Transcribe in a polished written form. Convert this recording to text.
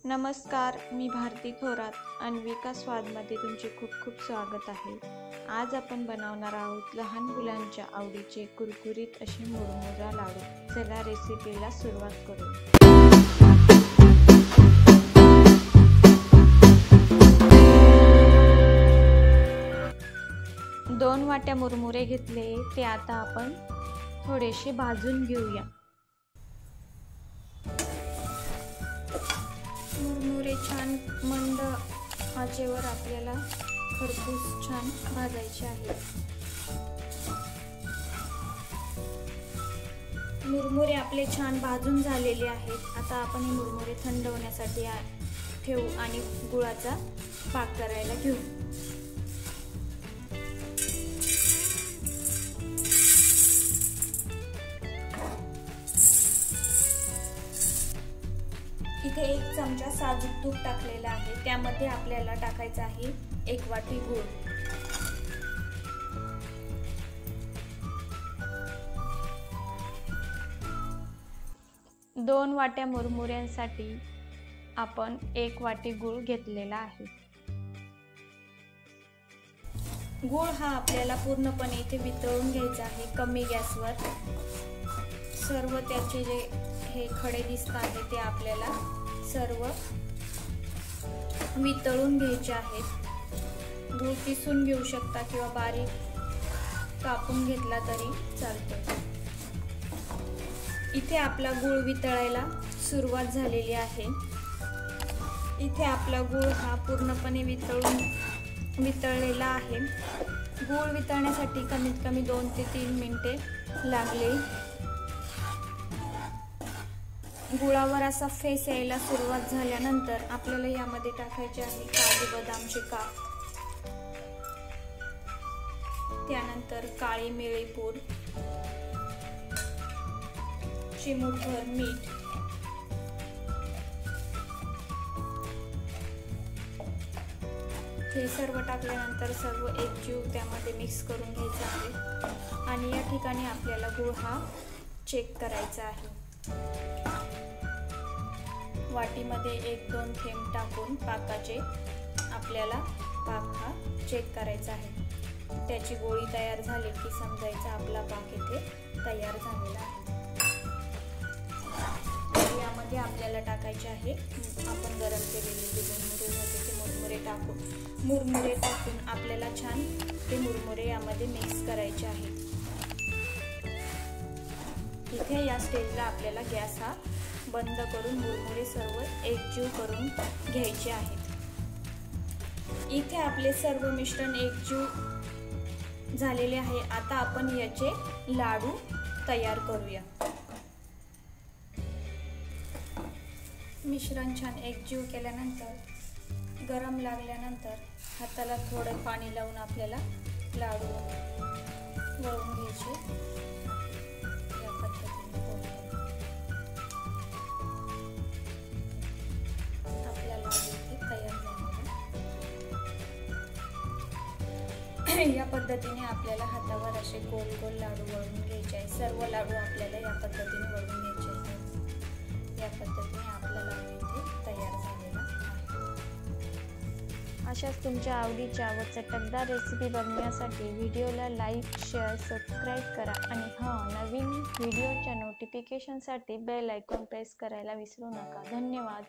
नमस्कार, मी भारती थोरात. अन्विका स्वादमध्ये तुमचे खूप खूप स्वागत आहे. आज आपण बनवणार आहोत लहान मुलांच्या आवडीचे कुरकुरीत असे मुरमुरा लाडू. चला रेसिपीला सुरुवात करू. 2 वाट्या मुरमुरे घेतले, ते आता आपण थोडेसे भाजून घेऊया. मुरमुरे छान मंद आचेवर आपल्याला खरपूस छान भाजायचे आहेत. मुरमुरे आपले छान भाजून झालेले आहेत. आता आपण हे मुरमुरे थंड होण्यासाठी ठेवू आणि गुळाचा पाक करायला घेऊ. इथे 1 चमचा साजूक तूप टाकलेला आहे. त्यामध्ये आपल्याला टाकायचं आहे 1 वाटी गूळ. दोन वाट्या मुरमुऱ्यांसाठी आपण 1 वाटी गूळ घेतलेला आहे. गूळ हा आपल्याला पूर्णपणे इथे वितळून घ्यायचा आहे कमी गॅसवर. सर्व त्याचे जे हे खडे दिसत आहे ते आपल्याला सर्व वितळून घ्यायचे आहेत. गूळ किसून घेऊ शकता किंवा बारीक कापून घेतला तरी चालतो. इथे आपला गूळ वितळायला सुरुवात झालेली आहे. इथे आपला गूळ हा पूर्णपणे वितळलेला आहे. गूळ वितळण्यासाठी कमीत कमी 2 ते 3 मिनिटे लागले. गुळावर असा फेस यायला सुरुवात झाल्यानंतर आपल्याला यामध्ये टाकायचे आहे काजू बदामचे काप, त्यानंतर काळी मिरी पूड, चिमूटभर मीठ, हे सर्व टाकल्यानंतर सर्व एकजीव त्यामध्ये मिक्स करून घ्यायचं आहे. आणि या ठिकाणी आपल्याला गूळ हा चेक करायचा आहे. वाटीमध्ये 1-2 थेंब टाकून पाकाचे आपल्याला पाक हा चेक करायचा आहे. त्याची गोळी तयार झाली की समजायचा आपला पाक इथे तयार झालेला आहे. यामध्ये आपल्याला टाकायचे आहे आपण गरम केलेले जे मुरमुरे होते ते मुरमुरे टाकून आपल्याला छान ते मुरमुरे यामध्ये मिक्स करायचे आहेत. इथे या स्टेजला आपल्याला गॅस हा बंद करून मुरमुरे सर्व एकजीव करून घ्यायचे आहेत. इथे आपले सर्व मिश्रण एकजीव झालेले आहे. आता आपण याचे लाडू तयार करूया. मिश्रण छान एकजीव केल्यानंतर गरम लागल्यानंतर हाताला थोडं पाणी लावून आपल्याला लाडू वळून घ्यायचे. या पद्धतीने आपला लाडू इथे तयार झालेला. या पद्धतीने आपल्याला हातावर असे गोल गोल लाडू वळून घ्यायचे आहे. सर्व लाडू आपल्याला या पद्धतीने वळून घ्यायचे आहेत. या पद्धतीने आपला लाडू इथे तयार झालेला आहे. अशाच तुमच्या आवडीच्या व चटकदार रेसिपी बघण्यासाठी व्हिडिओला लाईक, शेअर, सबस्क्राईब करा आणि नवीन व्हिडिओच्या नोटिफिकेशनसाठी बेल आयकॉन प्रेस करायला विसरू नका. धन्यवाद.